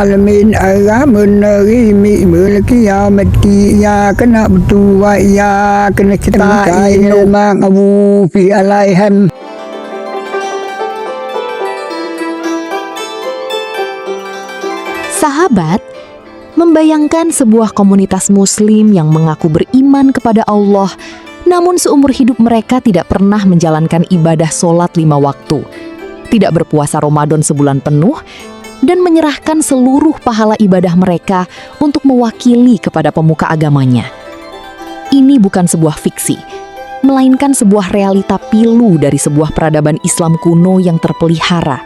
Alamin meneri mulki ya mati ya kena berdua ya kena kita ilmu abu fi alaihim. Sahabat, membayangkan sebuah komunitas muslim yang mengaku beriman kepada Allah, namun seumur hidup mereka tidak pernah menjalankan ibadah sholat 5 waktu, tidak berpuasa Ramadan sebulan penuh, dan menyerahkan seluruh pahala ibadah mereka untuk mewakili kepada pemuka agamanya. Ini bukan sebuah fiksi, melainkan sebuah realita pilu dari sebuah peradaban Islam kuno yang terpelihara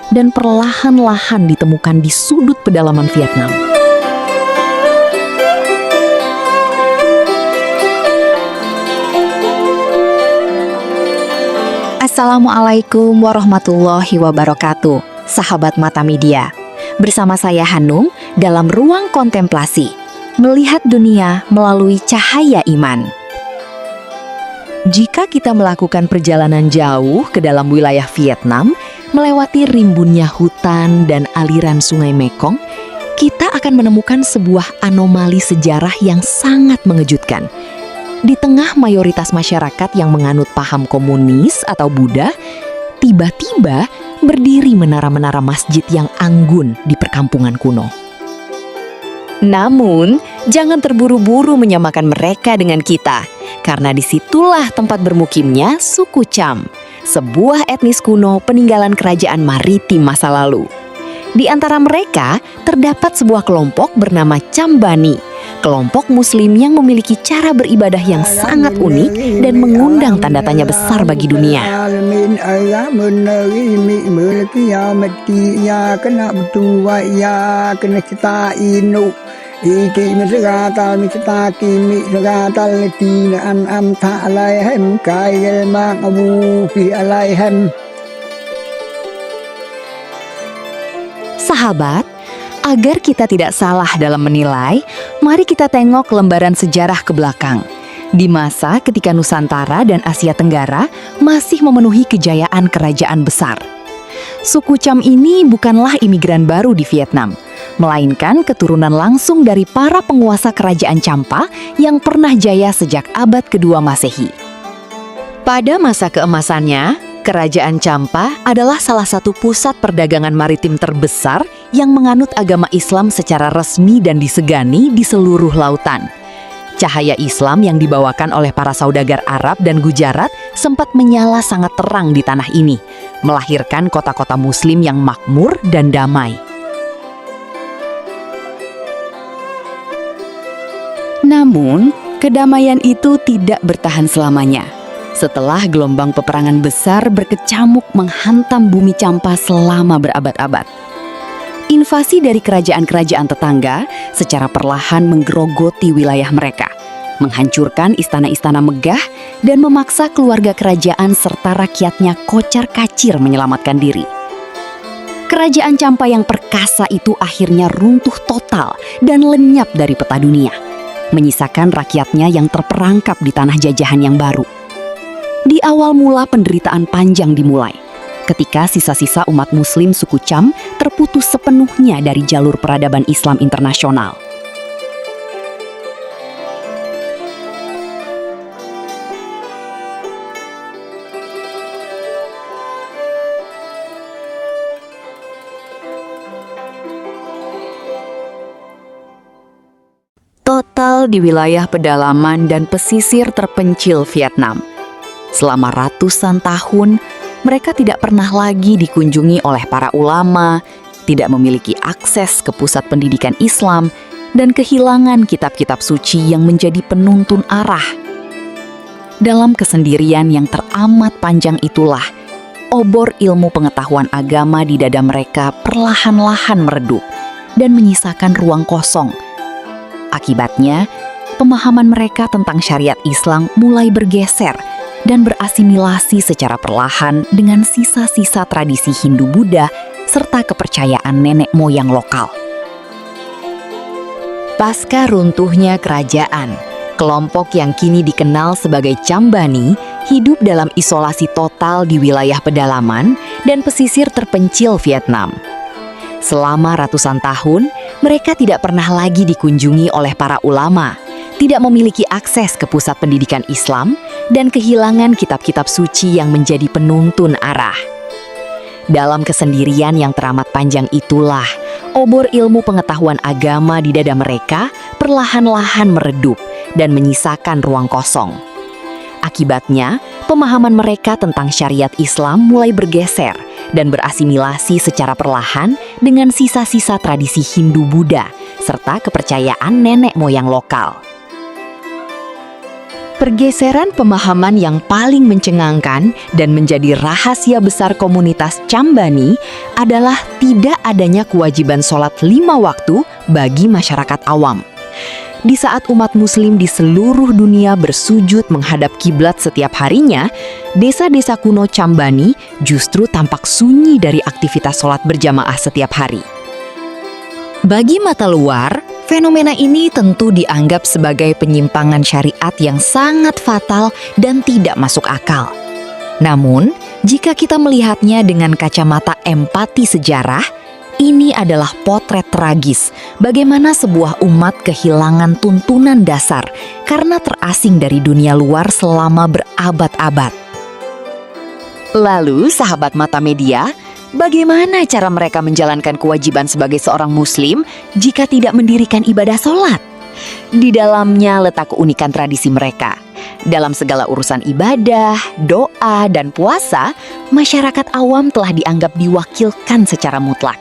dan perlahan-lahan ditemukan di sudut pedalaman Vietnam. Assalamualaikum warahmatullahi wabarakatuh. Sahabat Mata Media, bersama saya Hanum dalam ruang kontemplasi, melihat dunia melalui cahaya iman. Jika kita melakukan perjalanan jauh ke dalam wilayah Vietnam, melewati rimbunnya hutan dan aliran sungai Mekong, kita akan menemukan sebuah anomali sejarah yang sangat mengejutkan. Di tengah mayoritas masyarakat yang menganut paham komunis atau Buddha, tiba-tiba berdiri menara-menara masjid yang anggun di perkampungan kuno. Namun, jangan terburu-buru menyamakan mereka dengan kita, karena disitulah tempat bermukimnya suku Cham, sebuah etnis kuno peninggalan kerajaan maritim masa lalu. Di antara mereka, terdapat sebuah kelompok bernama Cham Bani, kelompok muslim yang memiliki cara beribadah yang sangat unik dan mengundang tanda tanya besar bagi dunia. Sahabat, agar kita tidak salah dalam menilai, mari kita tengok lembaran sejarah ke belakang. Di masa ketika Nusantara dan Asia Tenggara masih memenuhi kejayaan kerajaan besar. Suku Cham ini bukanlah imigran baru di Vietnam, melainkan keturunan langsung dari para penguasa kerajaan Champa yang pernah jaya sejak abad kedua Masehi. Pada masa keemasannya, Kerajaan Champa adalah salah satu pusat perdagangan maritim terbesar yang menganut agama Islam secara resmi dan disegani di seluruh lautan. Cahaya Islam yang dibawakan oleh para saudagar Arab dan Gujarat sempat menyala sangat terang di tanah ini, melahirkan kota-kota Muslim yang makmur dan damai. Namun, kedamaian itu tidak bertahan selamanya. Setelah gelombang peperangan besar berkecamuk menghantam bumi Champa selama berabad-abad. Invasi dari kerajaan-kerajaan tetangga secara perlahan menggerogoti wilayah mereka, menghancurkan istana-istana megah dan memaksa keluarga kerajaan serta rakyatnya kocar-kacir menyelamatkan diri. Kerajaan Champa yang perkasa itu akhirnya runtuh total dan lenyap dari peta dunia, menyisakan rakyatnya yang terperangkap di tanah jajahan yang baru. Di awal mula penderitaan panjang dimulai, ketika sisa-sisa umat muslim suku Cham terputus sepenuhnya dari jalur peradaban Islam internasional. Total di wilayah pedalaman dan pesisir terpencil Vietnam. Selama ratusan tahun, mereka tidak pernah lagi dikunjungi oleh para ulama, tidak memiliki akses ke pusat pendidikan Islam, dan kehilangan kitab-kitab suci yang menjadi penuntun arah. Dalam kesendirian yang teramat panjang itulah, obor ilmu pengetahuan agama di dada mereka perlahan-lahan meredup dan menyisakan ruang kosong. Akibatnya, pemahaman mereka tentang syariat Islam mulai bergeser dan berasimilasi secara perlahan dengan sisa-sisa tradisi Hindu-Buddha serta kepercayaan nenek moyang lokal. Pasca runtuhnya kerajaan, kelompok yang kini dikenal sebagai Cham Bani hidup dalam isolasi total di wilayah pedalaman dan pesisir terpencil Vietnam. Selama ratusan tahun, mereka tidak pernah lagi dikunjungi oleh para ulama, tidak memiliki akses ke pusat pendidikan Islam, dan kehilangan kitab-kitab suci yang menjadi penuntun arah. Dalam kesendirian yang teramat panjang itulah, obor ilmu pengetahuan agama di dada mereka perlahan-lahan meredup dan menyisakan ruang kosong. Akibatnya, pemahaman mereka tentang syariat Islam mulai bergeser dan berasimilasi secara perlahan dengan sisa-sisa tradisi Hindu-Buddha serta kepercayaan nenek moyang lokal. Pergeseran pemahaman yang paling mencengangkan dan menjadi rahasia besar komunitas Cambani adalah tidak adanya kewajiban sholat 5 waktu bagi masyarakat awam. Di saat umat muslim di seluruh dunia bersujud menghadap kiblat setiap harinya, desa-desa kuno Cambani justru tampak sunyi dari aktivitas sholat berjamaah setiap hari. Bagi mata luar, fenomena ini tentu dianggap sebagai penyimpangan syariat yang sangat fatal dan tidak masuk akal. Namun, jika kita melihatnya dengan kacamata empati sejarah, ini adalah potret tragis bagaimana sebuah umat kehilangan tuntunan dasar karena terasing dari dunia luar selama berabad-abad. Lalu, sahabat Mata Media, bagaimana cara mereka menjalankan kewajiban sebagai seorang muslim jika tidak mendirikan ibadah sholat? Di dalamnya letak keunikan tradisi mereka. Dalam segala urusan ibadah, doa, dan puasa, masyarakat awam telah dianggap diwakilkan secara mutlak.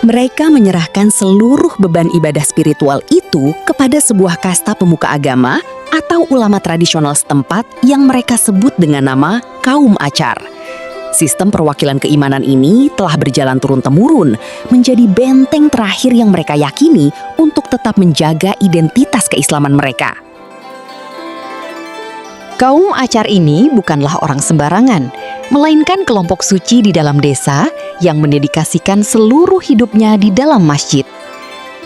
Mereka menyerahkan seluruh beban ibadah spiritual itu kepada sebuah kasta pemuka agama atau ulama tradisional setempat yang mereka sebut dengan nama kaum acar. Sistem perwakilan keimanan ini telah berjalan turun-temurun, menjadi benteng terakhir yang mereka yakini untuk tetap menjaga identitas keislaman mereka. Kaum acar ini bukanlah orang sembarangan, melainkan kelompok suci di dalam desa yang mendedikasikan seluruh hidupnya di dalam masjid.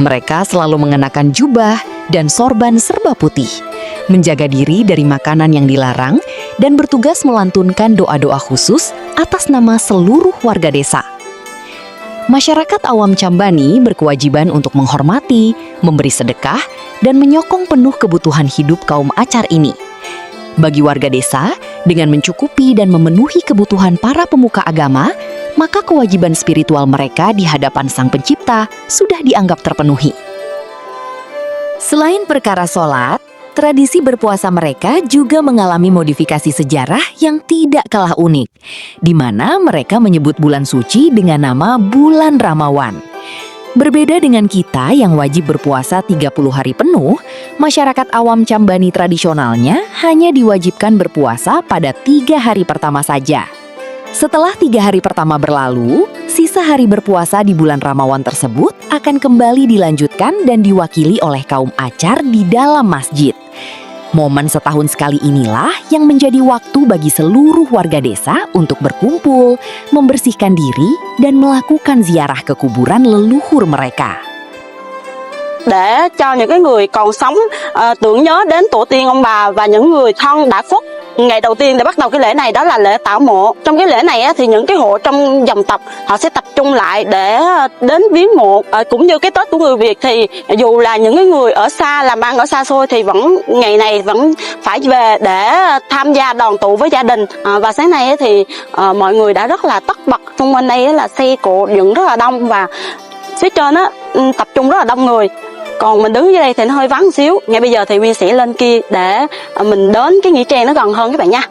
Mereka selalu mengenakan jubah dan sorban serba putih, menjaga diri dari makanan yang dilarang, dan bertugas melantunkan doa-doa khusus atas nama seluruh warga desa. Masyarakat awam Cambani berkewajiban untuk menghormati, memberi sedekah, dan menyokong penuh kebutuhan hidup kaum acar ini. Bagi warga desa, dengan mencukupi dan memenuhi kebutuhan para pemuka agama, maka kewajiban spiritual mereka di hadapan Sang Pencipta sudah dianggap terpenuhi. Selain perkara sholat, tradisi berpuasa mereka juga mengalami modifikasi sejarah yang tidak kalah unik, di mana mereka menyebut bulan suci dengan nama bulan Ramawan. Berbeda dengan kita yang wajib berpuasa 30 hari penuh, masyarakat awam Cambani tradisionalnya hanya diwajibkan berpuasa pada 3 hari pertama saja. Setelah 3 hari pertama berlalu, sisa hari berpuasa di bulan Ramawan tersebut akan kembali dilanjutkan dan diwakili oleh kaum acar di dalam masjid. Momen setahun sekali inilah yang menjadi waktu bagi seluruh warga desa untuk berkumpul, membersihkan diri, dan melakukan ziarah ke kuburan leluhur mereka. Để cho những cái người còn sống tưởng nhớ đến tổ tiên ông bà và những người thân đã khuất. Ngày đầu tiên để bắt đầu cái lễ này đó là lễ tảo mộ. Trong cái lễ này thì những cái hộ trong dòng tộc họ sẽ tập trung lại để đến viếng mộ. Cũng như cái Tết của người Việt thì dù là những cái người ở xa làm ăn ở xa xôi thì vẫn ngày này vẫn phải về để tham gia đoàn tụ với gia đình. Và sáng nay thì mọi người đã rất là tất bật, xung quanh đây là xe cộ dựng rất là đông và phía trên tập trung rất là đông người. Còn mình đứng dưới đây thì nó hơi vắng xíu. Ngay bây giờ thì Nguyên sẽ lên kia để mình đến cái nghĩa trang nó gần hơn các bạn nha.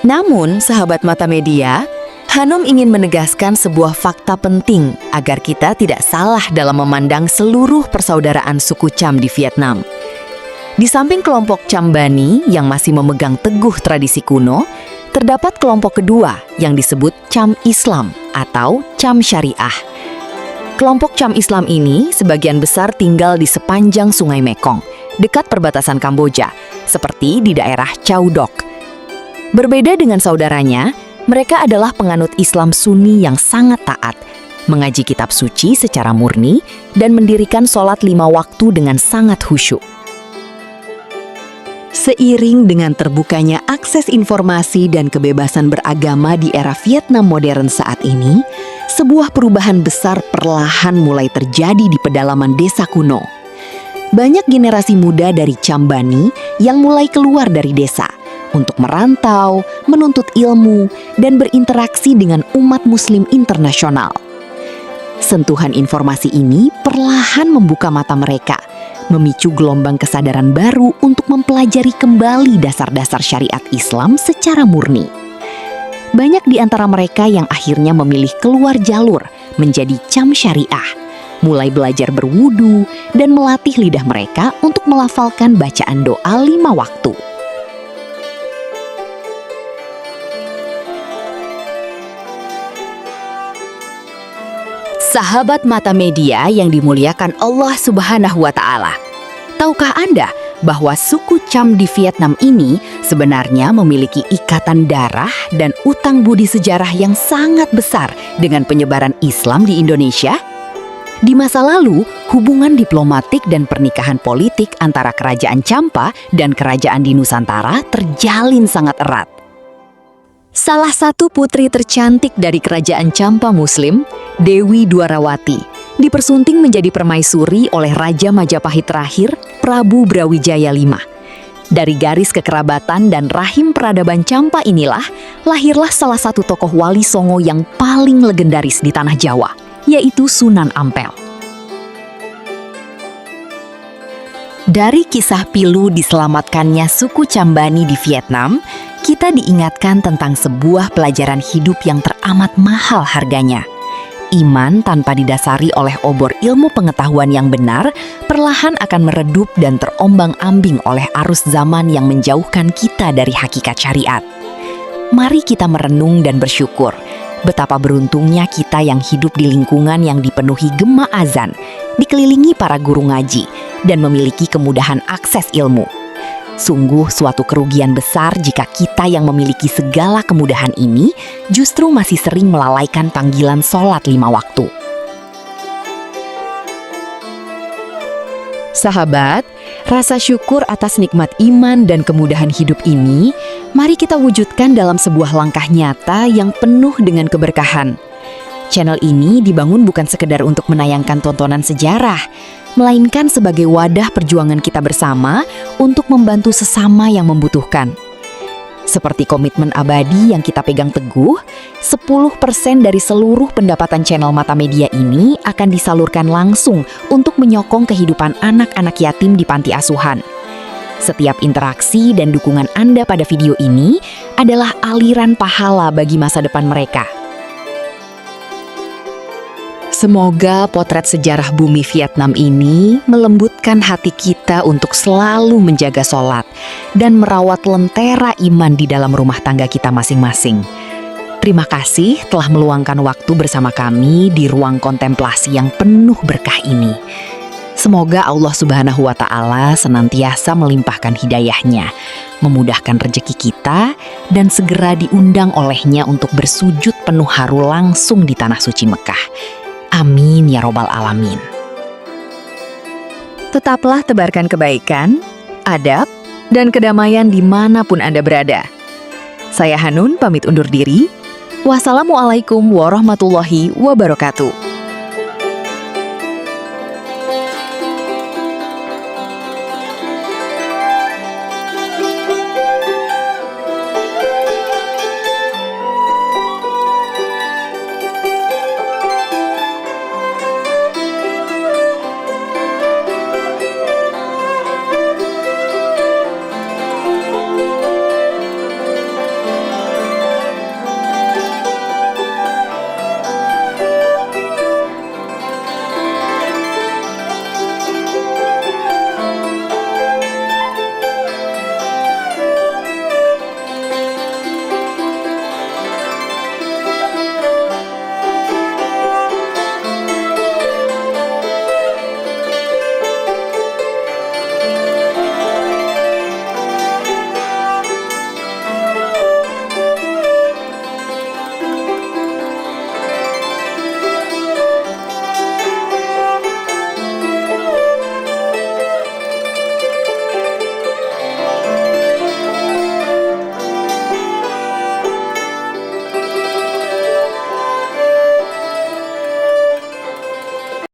Namun, sahabat Mata Media, Hanum ingin menegaskan sebuah fakta penting agar kita tidak salah dalam memandang seluruh persaudaraan suku Cham di Vietnam. Di samping kelompok Cham Bani yang masih memegang teguh tradisi kuno, terdapat kelompok kedua yang disebut Cham Islam atau Cham Syariah. Kelompok Cham Islam ini sebagian besar tinggal di sepanjang Sungai Mekong, dekat perbatasan Kamboja, seperti di daerah Chau Doc. Berbeda dengan saudaranya, mereka adalah penganut Islam Sunni yang sangat taat, mengaji kitab suci secara murni, dan mendirikan sholat 5 waktu dengan sangat khusyuk. Seiring dengan terbukanya akses informasi dan kebebasan beragama di era Vietnam modern saat ini, sebuah perubahan besar perlahan mulai terjadi di pedalaman desa kuno. Banyak generasi muda dari Cham Bani yang mulai keluar dari desa untuk merantau, menuntut ilmu, dan berinteraksi dengan umat muslim internasional. Sentuhan informasi ini perlahan membuka mata mereka, memicu gelombang kesadaran baru untuk mempelajari kembali dasar-dasar syariat Islam secara murni. Banyak di antara mereka yang akhirnya memilih keluar jalur menjadi Cham Syariah, mulai belajar berwudu dan melatih lidah mereka untuk melafalkan bacaan doa 5 waktu. Sahabat Mata Media yang dimuliakan Allah Subhanahu wa Ta'ala, tahukah Anda bahwa suku Cham di Vietnam ini sebenarnya memiliki ikatan darah dan utang budi sejarah yang sangat besar dengan penyebaran Islam di Indonesia? Di masa lalu, hubungan diplomatik dan pernikahan politik antara Kerajaan Champa dan Kerajaan di Nusantara terjalin sangat erat. Salah satu putri tercantik dari Kerajaan Champa Muslim, Dewi Dwarawati, dipersunting menjadi permaisuri oleh Raja Majapahit terakhir, Prabu Brawijaya V. Dari garis kekerabatan dan rahim peradaban Champa inilah, lahirlah salah satu tokoh wali Songo yang paling legendaris di tanah Jawa, yaitu Sunan Ampel. Dari kisah pilu diselamatkannya suku Cham Bani di Vietnam, kita diingatkan tentang sebuah pelajaran hidup yang teramat mahal harganya. Iman tanpa didasari oleh obor ilmu pengetahuan yang benar, perlahan akan meredup dan terombang-ambing oleh arus zaman yang menjauhkan kita dari hakikat syariat. Mari kita merenung dan bersyukur betapa beruntungnya kita yang hidup di lingkungan yang dipenuhi gema azan, dikelilingi para guru ngaji, dan memiliki kemudahan akses ilmu. Sungguh suatu kerugian besar jika kita yang memiliki segala kemudahan ini justru masih sering melalaikan panggilan sholat 5 waktu. Sahabat, rasa syukur atas nikmat iman dan kemudahan hidup ini, mari kita wujudkan dalam sebuah langkah nyata yang penuh dengan keberkahan. Channel ini dibangun bukan sekedar untuk menayangkan tontonan sejarah, melainkan sebagai wadah perjuangan kita bersama untuk membantu sesama yang membutuhkan. Seperti komitmen abadi yang kita pegang teguh, 10% dari seluruh pendapatan channel Mata Media ini akan disalurkan langsung untuk menyokong kehidupan anak-anak yatim di panti asuhan. Setiap interaksi dan dukungan Anda pada video ini adalah aliran pahala bagi masa depan mereka. Semoga potret sejarah bumi Vietnam ini melembutkan hati kita untuk selalu menjaga sholat dan merawat lentera iman di dalam rumah tangga kita masing-masing. Terima kasih telah meluangkan waktu bersama kami di ruang kontemplasi yang penuh berkah ini. Semoga Allah Subhanahu wa Ta'ala senantiasa melimpahkan hidayahnya, memudahkan rezeki kita, dan segera diundang olehnya untuk bersujud penuh haru langsung di tanah suci Mekah. Amin ya robbal alamin. Tetaplah tebarkan kebaikan, adab, dan kedamaian dimanapun Anda berada. Saya Hanun pamit undur diri. Wassalamualaikum warahmatullahi wabarakatuh.